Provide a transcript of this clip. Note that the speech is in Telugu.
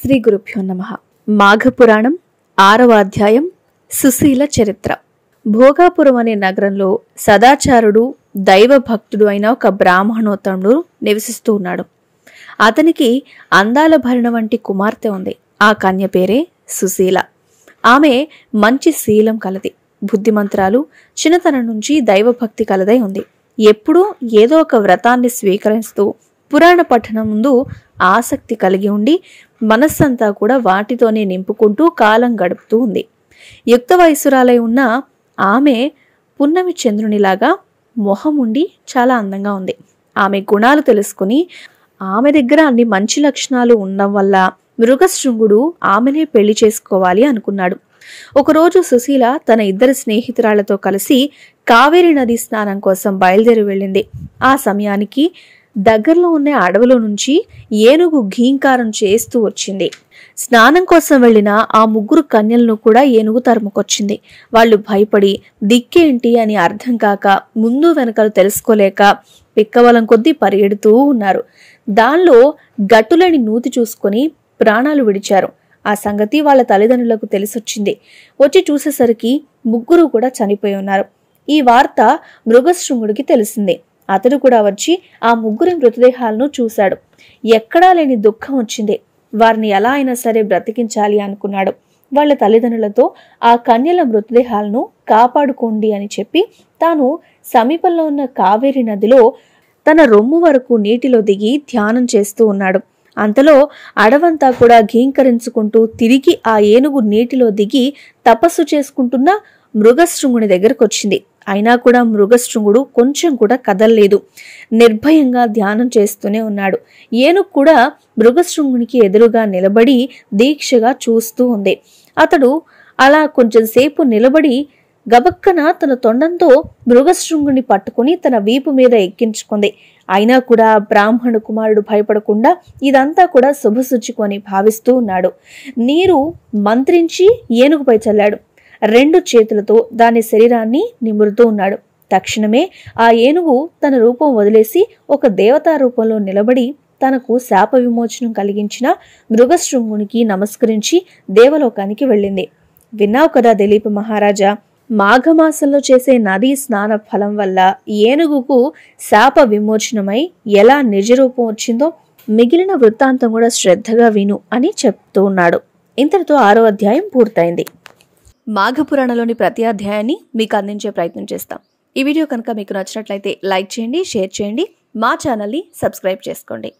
శ్రీ గురుభ్యో నమః. మాఘపురాణం 6వ అధ్యాయం సుశీల చరిత్ర. భోగాపురం అనే నగరంలో సదాచారుడు దైవభక్తుడు అయిన ఒక బ్రాహ్మణోత్తముడు నివసిస్తూ ఉన్నాడు. అతనికి అందాల భరణ వంటి కుమార్తె ఉంది. ఆ కన్య పేరే సుశీల. ఆమె మంచి శీలం కలది, బుద్ధిమంత్రాలు, చిన్నతనం నుంచి దైవభక్తి కలదై ఉంది. ఎప్పుడూ ఏదో ఒక వ్రతాన్ని స్వీకరిస్తూ పురాణ పఠనం ముందు ఆసక్తి కలిగి ఉండి మనస్సంతా కూడా వాటితోనే నింపుకుంటూ కాలం గడుపుతూ ఉంది. యుక్త వయసురాలై ఉన్న ఆమె పున్నమి చంద్రునిలాగా మొహం ఉండి చాలా అందంగా ఉంది. ఆమె గుణాలు తెలుసుకుని ఆమె దగ్గర అన్ని మంచి లక్షణాలు ఉండడం వల్ల మృగశృంగుడు ఆమెనే పెళ్లి చేసుకోవాలి అనుకున్నాడు. ఒకరోజు సుశీల తన ఇద్దరు స్నేహితురాళ్లతో కలిసి కావేరి నది స్నానం కోసం బయలుదేరి వెళ్ళింది. ఆ సమయానికి దగ్గరలో ఉన్న అడవిలో నుంచి ఏనుగు ఘీంకారం చేస్తూ వచ్చింది. స్నానం కోసం వెళ్లిన ఆ ముగ్గురు కన్యలను కూడా ఏనుగు తరుముకొచ్చింది. వాళ్ళు భయపడి దిక్కేంటి అని అర్థం కాక ముందు వెనకలు తెలుసుకోలేక పిక్కవలం కొద్దీ పరిగెడుతూ ఉన్నారు. దానిలో గట్టులేని నూతి చూసుకుని ప్రాణాలు విడిచారు. ఆ సంగతి వాళ్ళ తల్లిదండ్రులకు తెలిసొచ్చింది. వచ్చి చూసేసరికి ముగ్గురు కూడా చనిపోయి ఉన్నారు. ఈ వార్త మృగశృంగుడికి తెలిసింది. అతడు కూడా వచ్చి ఆ ముగ్గురి మృతదేహాలను చూశాడు. ఎక్కడా లేని దుఃఖం వచ్చింది. వారిని ఎలా అయినా సరే బ్రతికించాలి అనుకున్నాడు. వాళ్ళ తల్లిదండ్రులతో ఆ కన్యల మృతదేహాలను కాపాడుకోండి అని చెప్పి తాను సమీపంలో ఉన్న కావేరి నదిలో తన రొమ్ము వరకు నీటిలో దిగి ధ్యానం చేస్తూ ఉన్నాడు. అంతలో అడవంతా కూడా ఘీంకరించుకుంటూ తిరిగి ఆ ఏనుగు నీటిలో దిగి తపస్సు చేసుకుంటున్న మృగశృంగుని దగ్గరకు వచ్చింది. అయినా కూడా మృగశృంగుడు కొంచెం కూడా కదల్లేదు. నిర్భయంగా ధ్యానం చేస్తూనే ఉన్నాడు. ఏనుగు కూడా మృగశృంగునికి ఎదురుగా నిలబడి దీక్షగా చూస్తూ ఉంది. అతడు అలా కొంచెం సేపు నిలబడి గబక్కన తన తొండంతో మృగశృంగుని పట్టుకుని తన వీపు మీద ఎక్కించుకుంది. అయినా కూడా బ్రాహ్మణ కుమారుడు భయపడకుండా ఇదంతా కూడా శుభసూచికని భావిస్తూ ఉన్నాడు. నీరు మంత్రించి ఏనుగుపై చల్లాడు. 2 చేతులతో దాని శరీరాన్ని నిమురుతూ ఉన్నాడు. తక్షణమే ఆ ఏనుగు తన రూపం వదిలేసి ఒక దేవతా రూపంలో నిలబడి తనకు శాప విమోచనం కలిగించిన మృగశృంగునికి నమస్కరించి దేవలోకానికి వెళ్ళింది. విన్నావు కదా దిలీప మహారాజా, మాఘమాసంలో చేసే నదీ స్నాన ఫలం వల్ల ఏనుగుకు శాప విమోచనమై ఎలా నిజరూపం వచ్చిందో మిగిలిన వృత్తాంతం కూడా శ్రద్ధగా విను అని చెప్తూ ఉన్నాడు. ఇంతటితో 6వ అధ్యాయం పూర్తయింది. మాఘపురాణంలోని ప్రతి అధ్యాయాన్ని మీకు అందించే ప్రయత్నం చేస్తాం. ఈ వీడియో కనుక మీకు నచ్చినట్లయితే లైక్ చేయండి, షేర్ చేయండి, మా ఛానల్ని సబ్స్క్రైబ్ చేసుకోండి.